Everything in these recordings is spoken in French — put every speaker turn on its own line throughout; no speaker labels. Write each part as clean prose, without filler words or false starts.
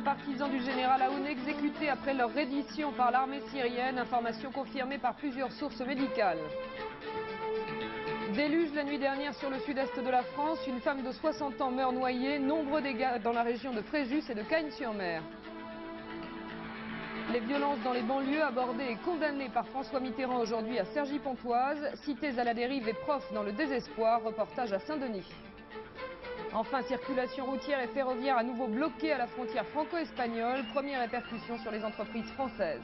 partisans du général Aoun exécutés après leur reddition par l'armée syrienne, information confirmée par plusieurs sources médicales. Déluge la nuit dernière sur le sud-est de la France, une femme de 60 ans meurt noyée, nombreux dégâts dans la région de Fréjus et de Cagnes-sur-Mer. Les violences dans les banlieues abordées et condamnées par François Mitterrand aujourd'hui à Cergy-Pontoise, cités à la dérive et profs dans le désespoir, reportage à Saint-Denis. Enfin, circulation routière et ferroviaire à nouveau bloquée à la frontière franco-espagnole, première répercussion sur les entreprises françaises.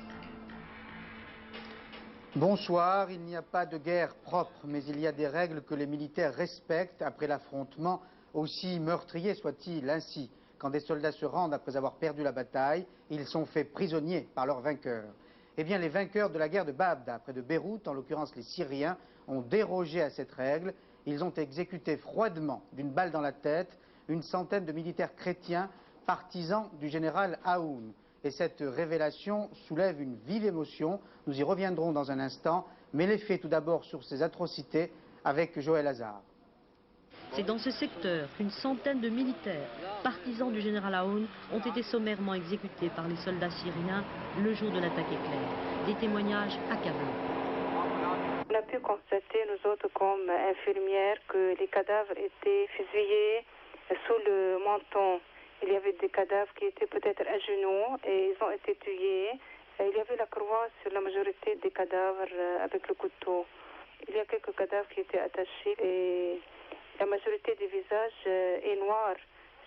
Bonsoir, il n'y a pas de guerre propre, mais il y a des règles que les militaires respectent après l'affrontement, aussi meurtrier soit-il. Ainsi, quand des soldats se rendent après avoir perdu la bataille, ils sont faits prisonniers par leurs vainqueurs. Eh bien, les vainqueurs de la guerre de Babda, près de Beyrouth, en l'occurrence les Syriens, ont dérogé à cette règle. Ils ont exécuté froidement, d'une balle dans la tête, une centaine de militaires chrétiens, partisans du général Aoun. Et cette révélation soulève une vive émotion. Nous y reviendrons dans un instant, mais les faits tout d'abord sur ces atrocités avec Joël Hazard.
C'est dans ce secteur qu'une centaine de militaires, partisans du général Aoun, ont été sommairement exécutés par les soldats syriens le jour de l'attaque éclair. Des témoignages accablants.
On a pu constater, nous autres comme infirmières, que les cadavres étaient fusillés sous le menton. Il y avait des cadavres qui étaient peut-être à genoux et ils ont été tués. Il y avait la croix sur la majorité des cadavres avec le couteau. Il y a quelques cadavres qui étaient attachés et la majorité des visages est noire,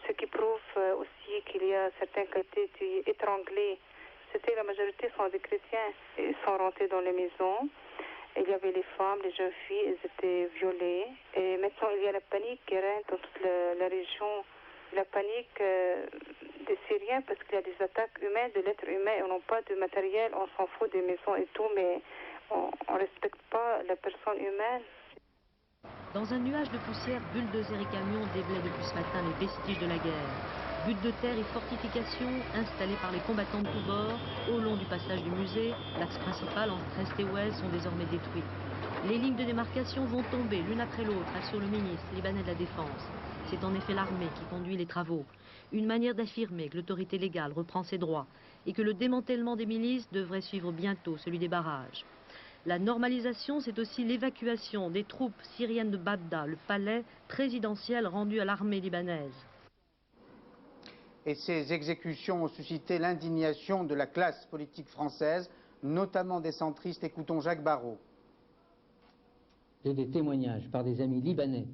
ce qui prouve aussi qu'il y a certains qui ont été tués, étranglés. La majorité sont des chrétiens. Ils sont rentrés dans les maisons. Il y avait les femmes, les jeunes filles, elles étaient violées. Et maintenant, il y a la panique qui règne dans toute la région. La panique des Syriens parce qu'il y a des attaques humaines, de l'être humain. Et on n'a pas de matériel, on s'en fout des maisons et tout, mais on ne respecte pas la personne humaine.
Dans un nuage de poussière, bulldozers et camions déblaient depuis ce matin les vestiges de la guerre. Buttes de terre et fortifications installées par les combattants de tous bords au long du passage du musée, l'axe principal entre Est et Ouest sont désormais détruits. Les lignes de démarcation vont tomber l'une après l'autre, assure le ministre libanais de la Défense. C'est en effet l'armée qui conduit les travaux. Une manière d'affirmer que l'autorité légale reprend ses droits et que le démantèlement des milices devrait suivre bientôt celui des barrages. La normalisation, c'est aussi l'évacuation des troupes syriennes de Babda, le palais présidentiel rendu à l'armée libanaise.
Et ces exécutions ont suscité l'indignation de la classe politique française, notamment des centristes. Écoutons Jacques Barrot.
J'ai des témoignages par des amis libanais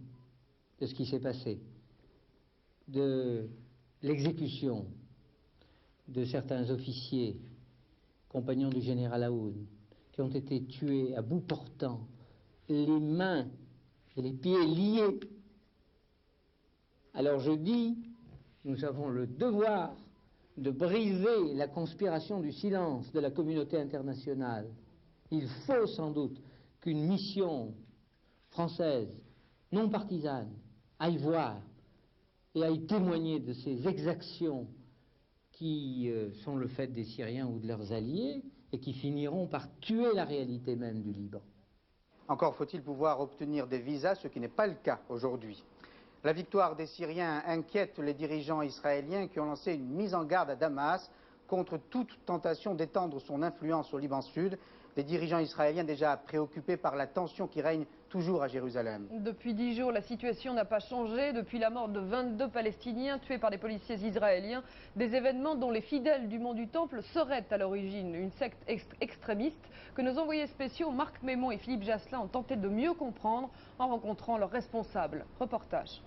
de ce qui s'est passé, de l'exécution de certains officiers, compagnons du général Aoun, qui ont été tués à bout portant, les mains et les pieds liés. Alors je dis, nous avons le devoir de briser la conspiration du silence de la communauté internationale. Il faut sans doute qu'une mission française, non partisane, aille voir et aille témoigner de ces exactions qui sont le fait des Syriens ou de leurs alliés et qui finiront par tuer la réalité même du Liban.
Encore faut-il pouvoir obtenir des visas, ce qui n'est pas le cas aujourd'hui. La victoire des Syriens inquiète les dirigeants israéliens qui ont lancé une mise en garde à Damas contre toute tentation d'étendre son influence au Liban Sud. Des dirigeants israéliens déjà préoccupés par la tension qui règne toujours à Jérusalem.
Depuis 10 jours, la situation n'a pas changé. Depuis la mort de 22 Palestiniens tués par des policiers israéliens, des événements dont les fidèles du Mont du Temple seraient à l'origine, une secte extrémiste que nos envoyés spéciaux Marc Mémon et Philippe Jasselin ont tenté de mieux comprendre en rencontrant leurs responsables. Reportage.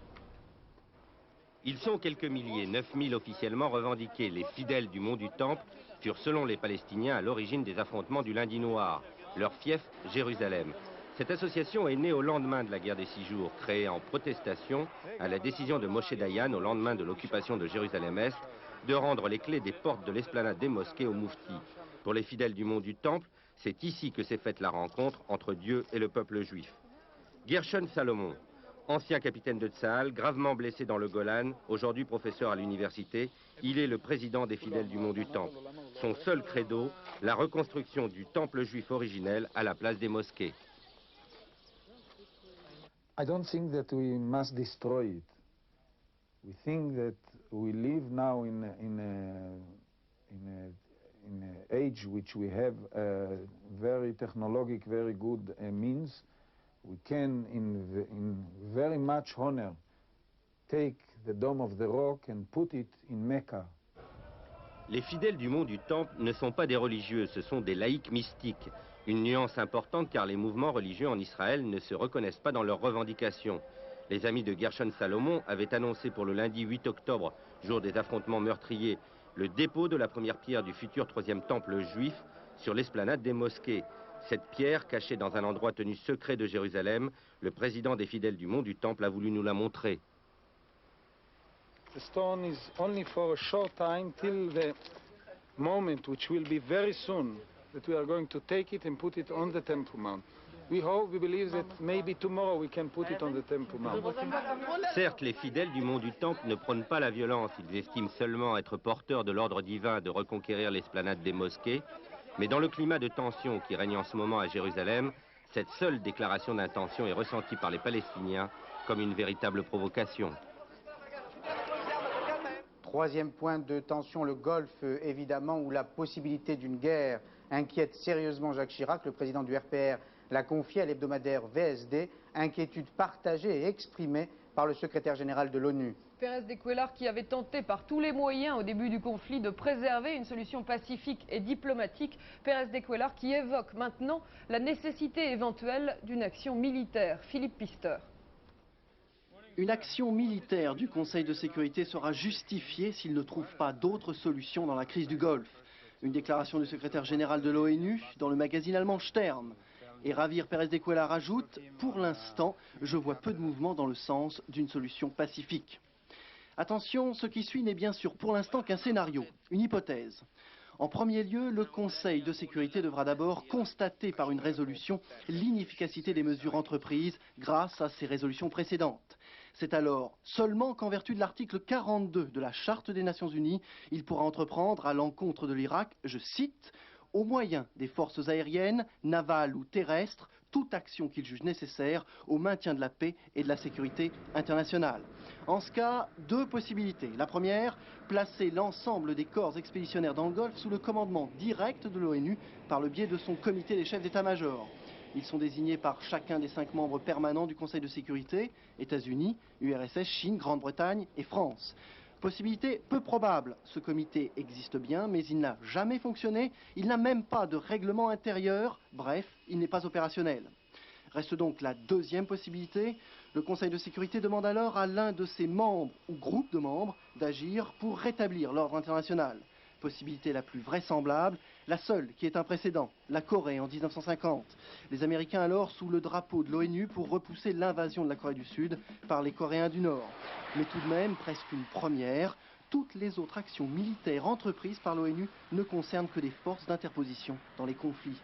Ils sont quelques milliers, 9000 officiellement revendiqués. Les fidèles du Mont du Temple furent selon les Palestiniens à l'origine des affrontements du lundi noir. Leur fief, Jérusalem. Cette association est née au lendemain de la guerre des 6 jours, créée en protestation à la décision de Moshe Dayan au lendemain de l'occupation de Jérusalem-Est de rendre les clés des portes de l'esplanade des mosquées au Moufti. Pour les fidèles du Mont du Temple, c'est ici que s'est faite la rencontre entre Dieu et le peuple juif. Gershon Salomon, ancien capitaine de Tsahal, gravement blessé dans le Golan, aujourd'hui professeur à l'université, il est le président des fidèles du Mont du Temple. Son seul credo, la reconstruction du temple juif originel à la place des mosquées.
I don't think that we must destroy it. We think that we live now in an age which we have very technologic, very good means. We can, in very much honor, take the Dome of the Rock and put it in Mecca.
Les fidèles du mont du Temple ne sont pas des religieux, ce sont des laïcs mystiques. Une nuance importante car les mouvements religieux en Israël ne se reconnaissent pas dans leurs revendications. Les amis de Gershon Salomon avaient annoncé pour le lundi 8 octobre, jour des affrontements meurtriers, le dépôt de la première pierre du futur troisième temple juif sur l'esplanade des mosquées. Cette pierre, cachée dans un endroit tenu secret de Jérusalem, le président des fidèles du mont du Temple a voulu nous la montrer.
The stone is only for a short time till the moment, which will be very soon, that we are going to take it and put it on the Temple Mount. We hope, we believe that maybe tomorrow we can put it on the Temple Mount.
Certes, les fidèles du mont du Temple ne prônent pas la violence, ils estiment seulement être porteurs de l'ordre divin de reconquérir l'esplanade des mosquées, mais dans le climat de tension qui règne en ce moment à Jérusalem, cette seule déclaration d'intention est ressentie par les Palestiniens comme une véritable provocation.
Troisième point de tension, le Golfe, évidemment, où la possibilité d'une guerre inquiète sérieusement Jacques Chirac. Le président du RPR l'a confié à l'hebdomadaire VSD, inquiétude partagée et exprimée par le secrétaire général de l'ONU.
Pérez de Cuéllar qui avait tenté par tous les moyens au début du conflit de préserver une solution pacifique et diplomatique. Pérez de Cuéllar qui évoque maintenant la nécessité éventuelle d'une action militaire. Philippe Pister.
Une action militaire du Conseil de sécurité sera justifiée s'il ne trouve pas d'autres solutions dans la crise du Golfe. Une déclaration du secrétaire général de l'ONU dans le magazine allemand Stern. Et Javier Pérez de Cuéllar ajoute « Pour l'instant, je vois peu de mouvements dans le sens d'une solution pacifique ». Attention, ce qui suit n'est bien sûr pour l'instant qu'un scénario, une hypothèse. En premier lieu, le Conseil de sécurité devra d'abord constater par une résolution l'inefficacité des mesures entreprises grâce à ces résolutions précédentes. C'est alors seulement qu'en vertu de l'article 42 de la Charte des Nations Unies, il pourra entreprendre à l'encontre de l'Irak, je cite, « au moyen des forces aériennes, navales ou terrestres, toute action qu'il juge nécessaire au maintien de la paix et de la sécurité internationale ». En ce cas, deux possibilités. La première, placer l'ensemble des corps expéditionnaires dans le Golfe sous le commandement direct de l'ONU par le biais de son comité des chefs d'état-major. Ils sont désignés par chacun des 5 membres permanents du Conseil de sécurité, États-Unis, URSS, Chine, Grande-Bretagne et France. Possibilité peu probable, ce comité existe bien, mais il n'a jamais fonctionné, il n'a même pas de règlement intérieur, bref, il n'est pas opérationnel. Reste donc la deuxième possibilité, le Conseil de sécurité demande alors à l'un de ses membres ou groupes de membres d'agir pour rétablir l'ordre international. Possibilité la plus vraisemblable, la seule qui est un précédent, la Corée en 1950. Les Américains alors sous le drapeau de l'ONU pour repousser l'invasion de la Corée du Sud par les Coréens du Nord. Mais tout de même, presque une première, toutes les autres actions militaires entreprises par l'ONU ne concernent que des forces d'interposition dans les conflits.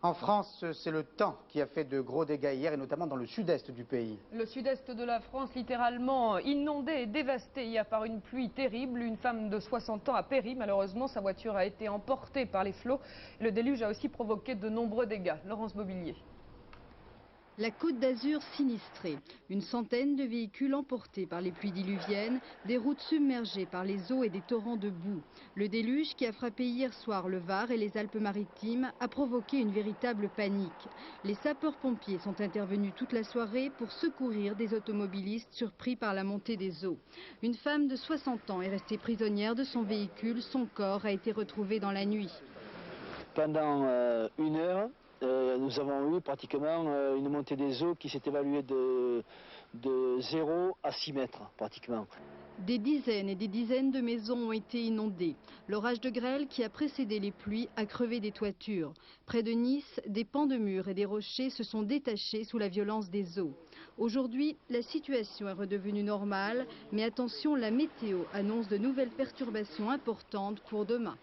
En France, c'est le temps qui a fait de gros dégâts hier, et notamment dans le sud-est du pays.
Le sud-est de la France, littéralement inondé et dévasté hier par une pluie terrible. Une femme de 60 ans a péri. Malheureusement, sa voiture a été emportée par les flots. Le déluge a aussi provoqué de nombreux dégâts. Laurence Mobilier.
La Côte d'Azur sinistrée, une centaine de véhicules emportés par les pluies diluviennes, des routes submergées par les eaux et des torrents de boue. Le déluge qui a frappé hier soir le Var et les Alpes-Maritimes a provoqué une véritable panique. Les sapeurs-pompiers sont intervenus toute la soirée pour secourir des automobilistes surpris par la montée des eaux. Une femme de 60 ans est restée prisonnière de son véhicule, son corps a été retrouvé dans la nuit.
Pendant une heure, nous avons eu pratiquement une montée des eaux qui s'est évaluée de 0 à 6 mètres pratiquement.
Des dizaines et des dizaines de maisons ont été inondées. L'orage de grêle qui a précédé les pluies a crevé des toitures. Près de Nice, des pans de murs et des rochers se sont détachés sous la violence des eaux. Aujourd'hui, la situation est redevenue normale, mais attention, la météo annonce de nouvelles perturbations importantes pour demain.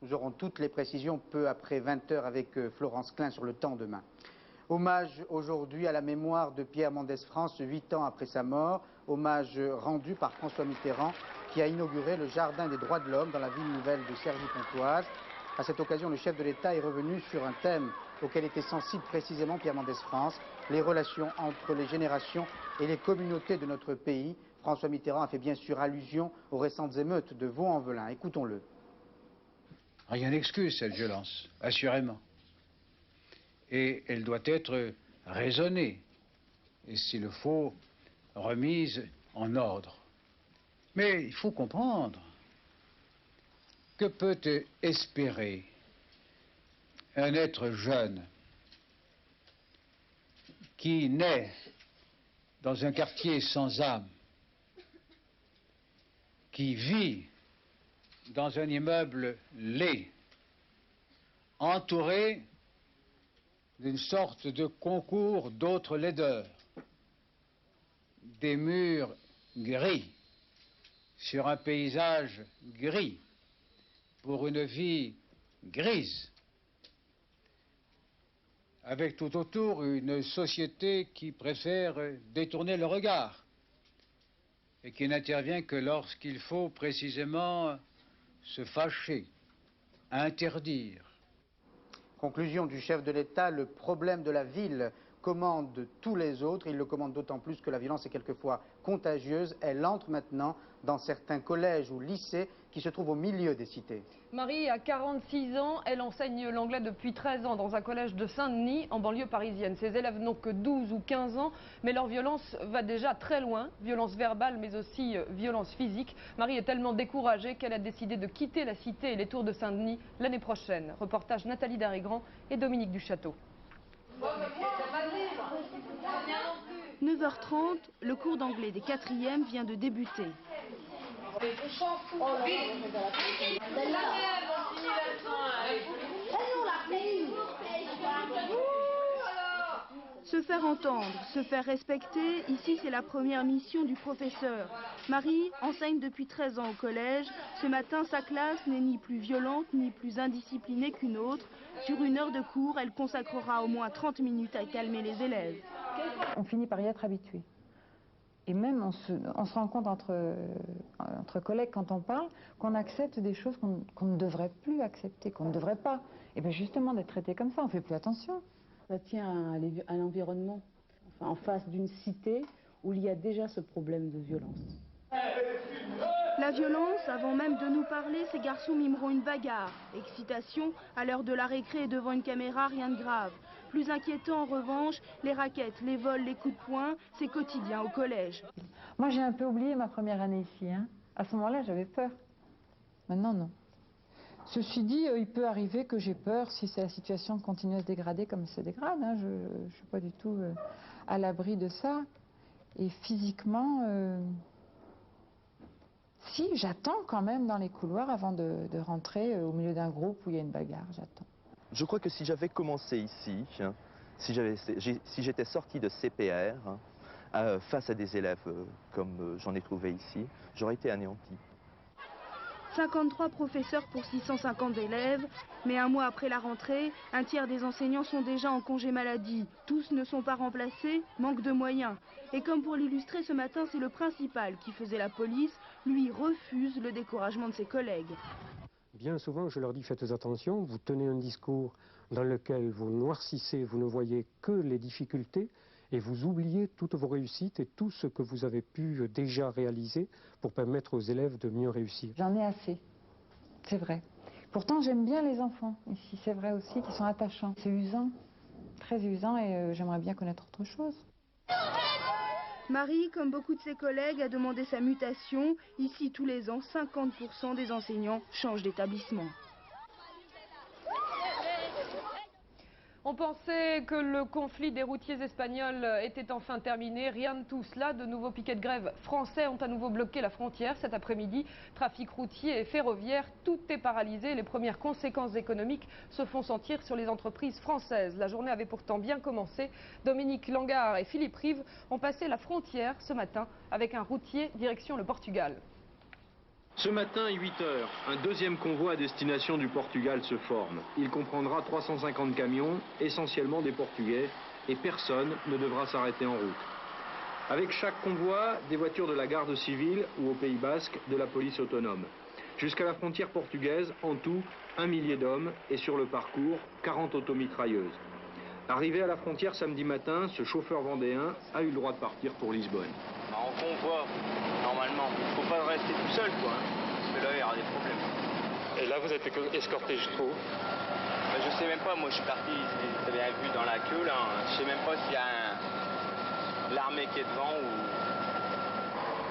Nous aurons toutes les précisions peu après 20 h avec Florence Klein sur le temps demain. Hommage aujourd'hui à la mémoire de Pierre Mendès France, 8 ans après sa mort. Hommage rendu par François Mitterrand qui a inauguré le Jardin des droits de l'homme dans la ville nouvelle de Cergy-Pontoise. À cette occasion, le chef de l'État est revenu sur un thème auquel était sensible précisément Pierre Mendès France, les relations entre les générations et les communautés de notre pays. François Mitterrand a fait bien sûr allusion aux récentes émeutes de Vaux-en-Velin. Écoutons-le.
Rien n'excuse cette violence, assurément. Et elle doit être raisonnée, et s'il le faut, remise en ordre. Mais il faut comprendre, que peut espérer un être jeune qui naît dans un quartier sans âme, qui vit dans un immeuble laid, entouré d'une sorte de concours d'autres laideurs, des murs gris, sur un paysage gris, pour une vie grise, avec tout autour une société qui préfère détourner le regard et qui n'intervient que lorsqu'il faut précisément se fâcher, interdire.
Conclusion du chef de l'État, le problème de la ville commande tous les autres. Il le commande d'autant plus que la violence est quelquefois contagieuse. Elle entre maintenant dans certains collèges ou lycées qui se trouvent au milieu des cités.
Marie a 46 ans, elle enseigne l'anglais depuis 13 ans dans un collège de Saint-Denis, en banlieue parisienne. Ses élèves n'ont que 12 ou 15 ans, mais leur violence va déjà très loin. Violence verbale, mais aussi violence physique. Marie est tellement découragée qu'elle a décidé de quitter la cité et les tours de Saint-Denis l'année prochaine. Reportage Nathalie Darrigrand et Dominique Duchâteau.
9h30, le cours d'anglais des 4e vient de débuter. Se faire entendre, se faire respecter, ici c'est la première mission du professeur. Marie enseigne depuis 13 ans au collège. Ce matin, sa classe n'est ni plus violente ni plus indisciplinée qu'une autre. Sur une heure de cours, elle consacrera au moins 30 minutes à calmer les élèves.
On finit par y être habitué. Et même on se rend compte entre collègues quand on parle qu'on accepte des choses qu'on ne devrait plus accepter, qu'on ne devrait pas. Et bien justement d'être traité comme ça, on ne fait plus attention.
Ça tient à l'environnement, enfin, en face d'une cité où il y a déjà ce problème de violence.
La violence, avant même de nous parler, ces garçons mimeront une bagarre. Excitation, à l'heure de la récré et devant une caméra, rien de grave. Plus inquiétant en revanche, les raquettes, les vols, les coups de poing, c'est quotidien au collège.
Moi j'ai un peu oublié ma première année ici. À ce moment-là j'avais peur. Maintenant non. Ceci dit, il peut arriver que j'ai peur si la situation continue à se dégrader comme elle se dégrade. Je ne suis pas du tout à l'abri de ça. Et physiquement, si, j'attends quand même dans les couloirs avant de rentrer au milieu d'un groupe où il y a une bagarre, j'attends.
Je crois que si j'avais commencé ici, si j'étais sorti de CPR, face à des élèves comme j'en ai trouvé ici, j'aurais été anéanti.
53 professeurs pour 650 élèves, mais un mois après la rentrée, un tiers des enseignants sont déjà en congé maladie. Tous ne sont pas remplacés, manque de moyens. Et comme pour l'illustrer ce matin, c'est le principal qui faisait la police, lui refuse le découragement de ses collègues.
Bien souvent, je leur dis faites attention, vous tenez un discours dans lequel vous noircissez, vous ne voyez que les difficultés, et vous oubliez toutes vos réussites et tout ce que vous avez pu déjà réaliser pour permettre aux élèves de mieux réussir.
J'en ai assez, c'est vrai. Pourtant j'aime bien les enfants ici, c'est vrai aussi qu'ils sont attachants. C'est usant, très usant et j'aimerais bien connaître autre chose.
Marie, comme beaucoup de ses collègues, a demandé sa mutation. Ici, tous les ans, 50% des enseignants changent d'établissement.
On pensait que le conflit des routiers espagnols était enfin terminé. Rien de tout cela. De nouveaux piquets de grève français ont à nouveau bloqué la frontière cet après-midi. Trafic routier et ferroviaire, tout est paralysé. Les premières conséquences économiques se font sentir sur les entreprises françaises. La journée avait pourtant bien commencé. Dominique Langard et Philippe Rive ont passé la frontière ce matin avec un routier direction le Portugal.
Ce matin, 8 heures, un deuxième convoi à destination du Portugal se forme. Il comprendra 350 camions, essentiellement des Portugais, et personne ne devra s'arrêter en route. Avec chaque convoi, des voitures de la garde civile ou au Pays Basque, de la police autonome. Jusqu'à la frontière portugaise, en tout, 1 millier d'hommes et sur le parcours, 40 automitrailleuses. Arrivé à la frontière samedi matin, ce chauffeur vendéen a eu le droit de partir pour Lisbonne.
En convoi, normalement. Faut pas rester tout seul, quoi. Parce que là, il y aura des problèmes.
Et là, vous êtes escorté jusqu'où?
Je sais même pas, moi je suis parti, vous avez vu dans la queue, là. Je sais même pas s'il y a l'armée qui est devant ou...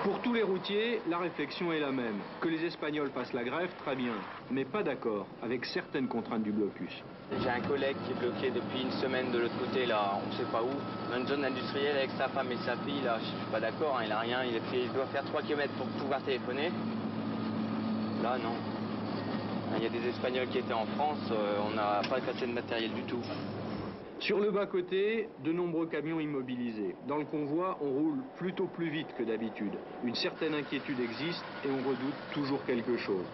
Pour tous les routiers, la réflexion est la même. Que les Espagnols passent la grève, très bien. Mais pas d'accord avec certaines contraintes du blocus.
J'ai un collègue qui est bloqué depuis une semaine de l'autre côté, là, on sait pas où. Dans une zone industrielle avec sa femme et sa fille, là, je suis pas d'accord, hein, il a rien. Il doit faire 3 km pour pouvoir téléphoner. Là, non. Il y a des Espagnols qui étaient en France, on n'a pas cassé de matériel du tout.
Sur le bas-côté, de nombreux camions immobilisés. Dans le convoi, on roule plutôt plus vite que d'habitude. Une certaine inquiétude existe et on redoute toujours quelque chose.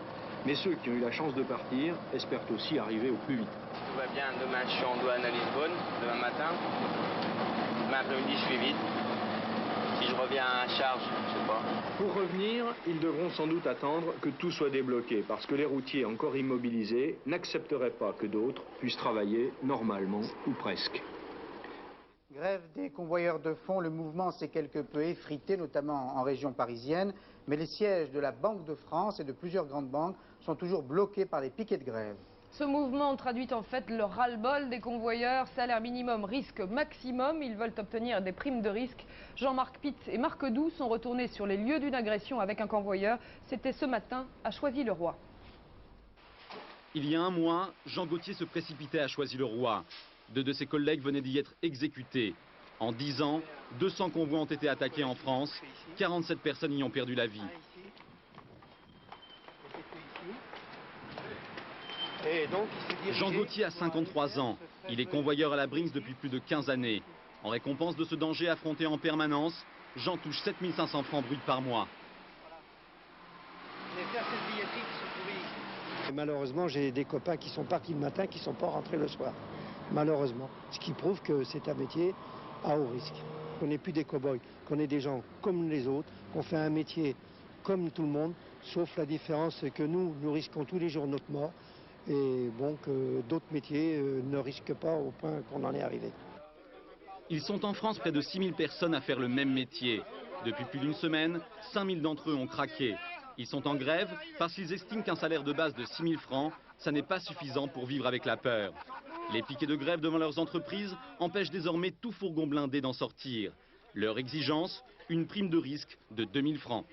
Mais ceux qui ont eu la chance de partir espèrent aussi arriver au plus vite.
Tout va bien, demain je suis en douane à Lisbonne, demain matin. Demain après-midi je suis vite. Si je reviens à charge, je sais pas.
Pour revenir, ils devront sans doute attendre que tout soit débloqué, parce que les routiers encore immobilisés n'accepteraient pas que d'autres puissent travailler normalement ou presque.
Grève des convoyeurs de fonds, le mouvement s'est quelque peu effrité, notamment en région parisienne, mais les sièges de la Banque de France et de plusieurs grandes banques sont toujours bloqués par des piquets de grève.
Ce mouvement traduit en fait le ras-le-bol des convoyeurs. Salaire minimum, risque maximum. Ils veulent obtenir des primes de risque. Jean-Marc Pitt et Marc Doux sont retournés sur les lieux d'une agression avec un convoyeur. C'était ce matin à Choisy-le-Roi.
Il y a un mois, Jean Gauthier se précipitait à Choisy-le-Roi. 2 de ses collègues venaient d'y être exécutés. En 10 ans, 200 convois ont été attaqués en France. 47 personnes y ont perdu la vie. Jean Gauthier a 53 ans. Il est convoyeur à la Brinks depuis plus de 15 années. En récompense de ce danger affronté en permanence, Jean touche 7 500 francs bruts par mois.
Et malheureusement, j'ai des copains qui sont partis le matin, qui ne sont pas rentrés le soir. Malheureusement. Ce qui prouve que c'est un métier à haut risque. Qu'on n'est plus des cow-boys, qu'on est des gens comme les autres, qu'on fait un métier comme tout le monde, sauf la différence que nous risquons tous les jours notre mort. Et bon, que d'autres métiers ne risquent pas au point qu'on en est arrivé.
Ils sont en France près de 6 000 personnes à faire le même métier. Depuis plus d'une semaine, 5 000 d'entre eux ont craqué. Ils sont en grève parce qu'ils estiment qu'un salaire de base de 6 000 francs, ça n'est pas suffisant pour vivre avec la peur. Les piquets de grève devant leurs entreprises empêchent désormais tout fourgon blindé d'en sortir. Leur exigence, une prime de risque de 2 000 francs.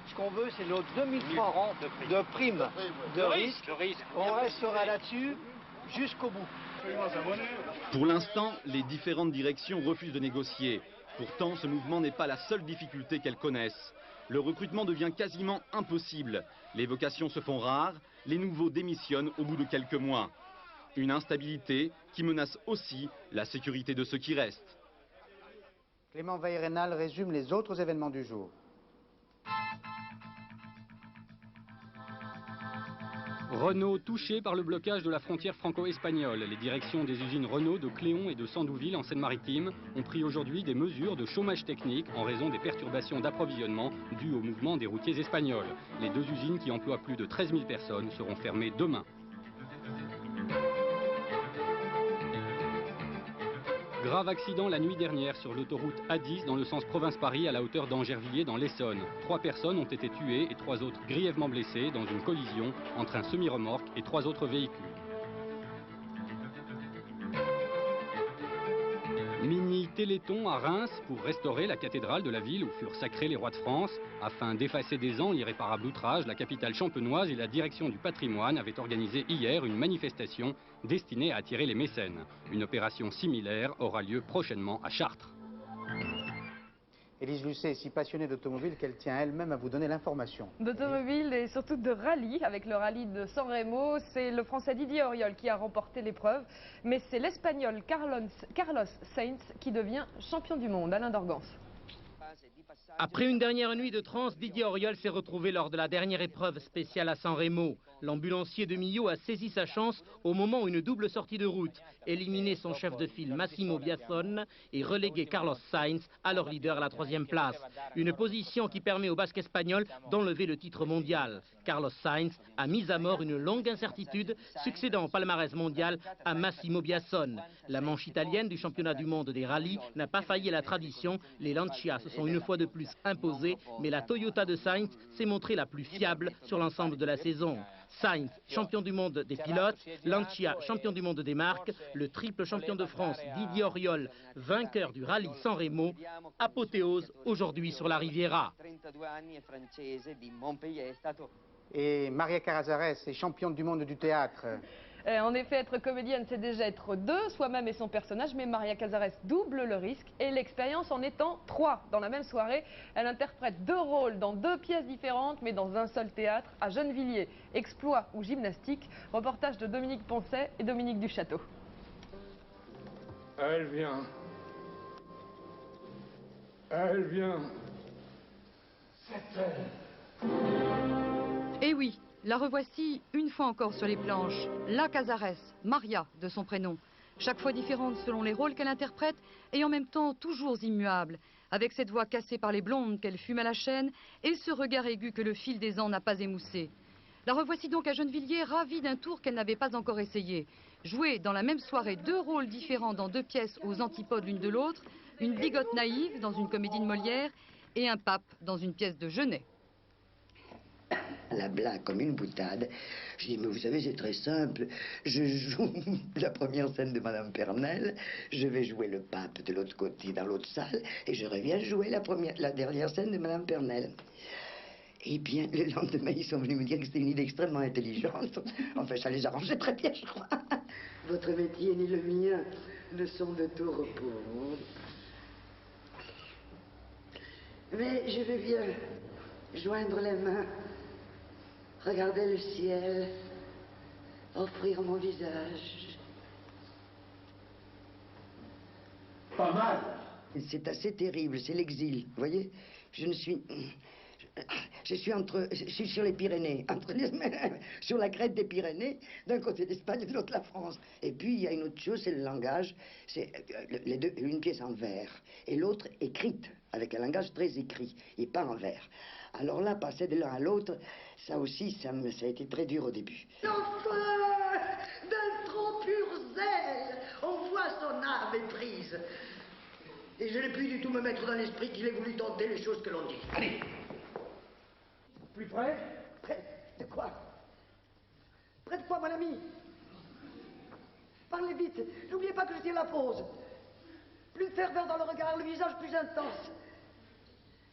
Ce qu'on veut, c'est nos 2 000 francs de prime de risque. On restera là-dessus jusqu'au bout.
Pour l'instant, les différentes directions refusent de négocier. Pourtant, ce mouvement n'est pas la seule difficulté qu'elles connaissent. Le recrutement devient quasiment impossible. Les vocations se font rares, les nouveaux démissionnent au bout de quelques mois. Une instabilité qui menace aussi la sécurité de ceux qui restent.
Clément Weirenal résume les autres événements du jour.
Renault touché par le blocage de la frontière franco-espagnole. Les directions des usines Renault de Cléon et de Sandouville en Seine-Maritime ont pris aujourd'hui des mesures de chômage technique en raison des perturbations d'approvisionnement dues au mouvement des routiers espagnols. Les 2 usines qui emploient plus de 13 000 personnes seront fermées demain. Grave accident la nuit dernière sur l'autoroute A10 dans le sens province-Paris à la hauteur d'Angervilliers dans l'Essonne. 3 personnes ont été tuées et 3 autres grièvement blessées dans une collision entre un semi-remorque et 3 autres véhicules. Mini-téléthon à Reims pour restaurer la cathédrale de la ville où furent sacrés les rois de France. Afin d'effacer des ans l'irréparable outrage, la capitale champenoise et la direction du patrimoine avaient organisé hier une manifestation destinée à attirer les mécènes. Une opération similaire aura lieu prochainement à Chartres.
Élise Lucet est si passionnée d'automobile qu'elle tient elle-même à vous donner l'information.
D'automobile et surtout de rallye, avec le rallye de San Remo. C'est le Français Didier Auriol qui a remporté l'épreuve, mais c'est l'Espagnol Carlos Sainz qui devient champion du monde. Alain Dorgans.
Après une dernière nuit de transe, Didier Auriol s'est retrouvé lors de la dernière épreuve spéciale à San Remo. L'ambulancier de Millau a saisi sa chance au moment où une double sortie de route, éliminé son chef de file Massimo Biasone et relégué Carlos Sainz, alors leader à la 3e place. Une position qui permet au basque espagnol d'enlever le titre mondial. Carlos Sainz a mis à mort une longue incertitude, succédant au palmarès mondial à Massimo Biasone. La manche italienne du championnat du monde des rallyes n'a pas failli à la tradition. Les Lancia se sont une fois de plus imposés, mais la Toyota de Sainz s'est montrée la plus fiable sur l'ensemble de la saison. Sainz, champion du monde des pilotes, Lancia, champion du monde des marques, le triple champion de France Didier Auriol, vainqueur du rallye San Remo, apothéose aujourd'hui sur la Riviera.
Et Maria Casares est championne du monde du théâtre.
En effet, être comédienne, c'est déjà être deux, soi-même et son personnage, mais Maria Casares double le risque et l'expérience en étant 3. Dans la même soirée, elle interprète 2 rôles dans 2 pièces différentes, mais dans un seul théâtre, à Gennevilliers. Exploit ou gymnastique, reportage de Dominique Poncet et Dominique Duchâteau.
Elle vient. Elle vient. C'est elle.
Eh oui, la revoici une fois encore sur les planches. La Casares, Maria de son prénom. Chaque fois différente selon les rôles qu'elle interprète et en même temps toujours immuable. Avec cette voix cassée par les blondes qu'elle fume à la chaîne et ce regard aigu que le fil des ans n'a pas émoussé. La revoici donc à Gennevilliers, ravie d'un tour qu'elle n'avait pas encore essayé. Jouer dans la même soirée 2 rôles différents dans 2 pièces aux antipodes l'une de l'autre, une bigote naïve dans une comédie de Molière et un pape dans une pièce de Genet.
La blague comme une boutade. Je dis, mais vous savez, c'est très simple. Je joue la première scène de Madame Pernelle, je vais jouer le pape de l'autre côté, dans l'autre salle, et je reviens jouer la dernière scène de Madame Pernelle. Eh bien, le lendemain, ils sont venus me dire que c'était une idée extrêmement intelligente. Enfin, ça les arrangeait très bien, je crois. Votre métier ni le mien ne sont de tout repos. Mais je vais bien joindre les mains, regarder le ciel, offrir mon visage. Pas mal. C'est assez terrible, c'est l'exil, vous voyez. Je suis sur les Pyrénées, sur la crête des Pyrénées, d'un côté l'Espagne et de l'autre la France. Et puis il y a une autre chose, c'est le langage. C'est les deux, une pièce en vers et l'autre écrite, avec un langage très écrit et pas en vers. Alors là, passer de l'un à l'autre, ça aussi, ça a été très dur au début. Enfin, d'un trop pur zèle, on voit son âme éprise. Et je n'ai plus du tout me mettre dans l'esprit qu'il ait voulu tenter les choses que l'on dit. Allez. Plus près? Près de quoi? Près de quoi, mon ami? Parlez vite. N'oubliez pas que je tire la pause. Plus de ferveur dans le regard, le visage plus intense.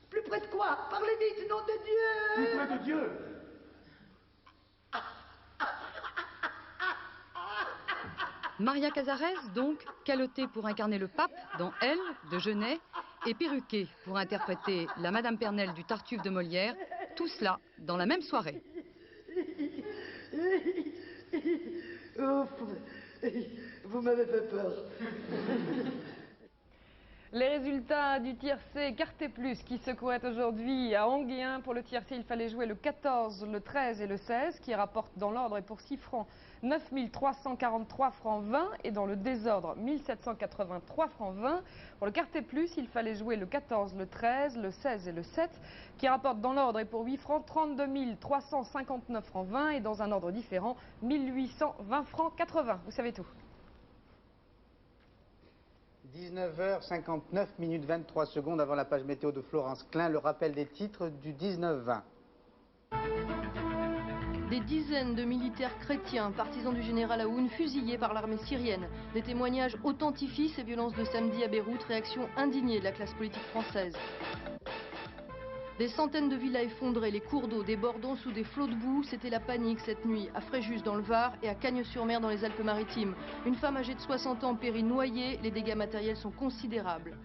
Plus près de quoi? Parlez vite, nom de Dieu! Plus près de Dieu!
Maria Casares, donc, calottée pour incarner le pape dans Elle, de Genet, et perruquée pour interpréter la Madame Pernelle du Tartuffe de Molière, tout cela dans la même soirée.
Ouf, vous m'avez fait peur.
Les résultats du tiercé Quartet Plus qui se courait aujourd'hui à Anguien. Pour le tiercé, il fallait jouer le 14, le 13 et le 16 qui rapportent dans l'ordre et pour 6 francs 9 343 francs 20 et dans le désordre 1783 francs 20. Pour le Quartet Plus, il fallait jouer le 14, le 13, le 16 et le 7 qui rapportent dans l'ordre et pour 8 francs 32 359 francs 20 et dans un ordre différent 1820 francs 80. Vous savez tout.
19h59 minutes 23 secondes avant la page météo de Florence Klein, le rappel des titres du 19-20.
Des dizaines de militaires chrétiens, partisans du général Aoun, fusillés par l'armée syrienne. Des témoignages authentifient ces violences de samedi à Beyrouth, réaction indignée de la classe politique française. Des centaines de villas effondrées, les cours d'eau débordant sous des flots de boue, c'était la panique cette nuit, à Fréjus dans le Var et à Cagnes-sur-Mer dans les Alpes-Maritimes. Une femme âgée de 60 ans périt noyée, les dégâts matériels sont considérables.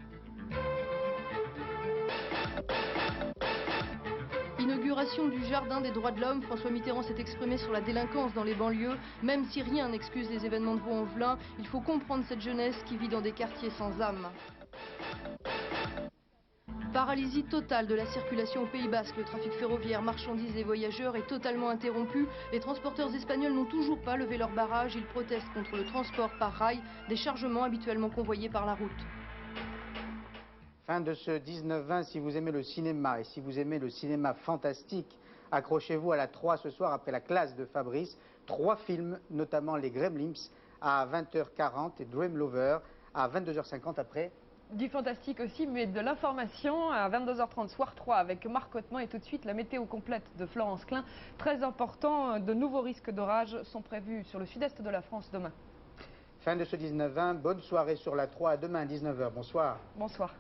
Inauguration du Jardin des droits de l'homme, François Mitterrand s'est exprimé sur la délinquance dans les banlieues. Même si rien n'excuse les événements de Vaux-en-Velin, il faut comprendre cette jeunesse qui vit dans des quartiers sans âme. Paralysie totale de la circulation au Pays Basque. Le trafic ferroviaire, marchandises et voyageurs est totalement interrompu. Les transporteurs espagnols n'ont toujours pas levé leur barrage. Ils protestent contre le transport par rail des chargements habituellement convoyés par la route.
Fin de ce 19-20, si vous aimez le cinéma et si vous aimez le cinéma fantastique, accrochez-vous à la 3 ce soir après la classe de Fabrice. 3 films, notamment les Gremlins à 20h40 et Dream Lover à 22h50 après.
Du fantastique aussi, mais de l'information à 22h30, soir 3 avec Marc Hautement et tout de suite la météo complète de Florence Klein. Très important, de nouveaux risques d'orage sont prévus sur le sud-est de la France demain.
Fin de ce 19-20, bonne soirée sur la 3, à demain 19h. Bonsoir.
Bonsoir.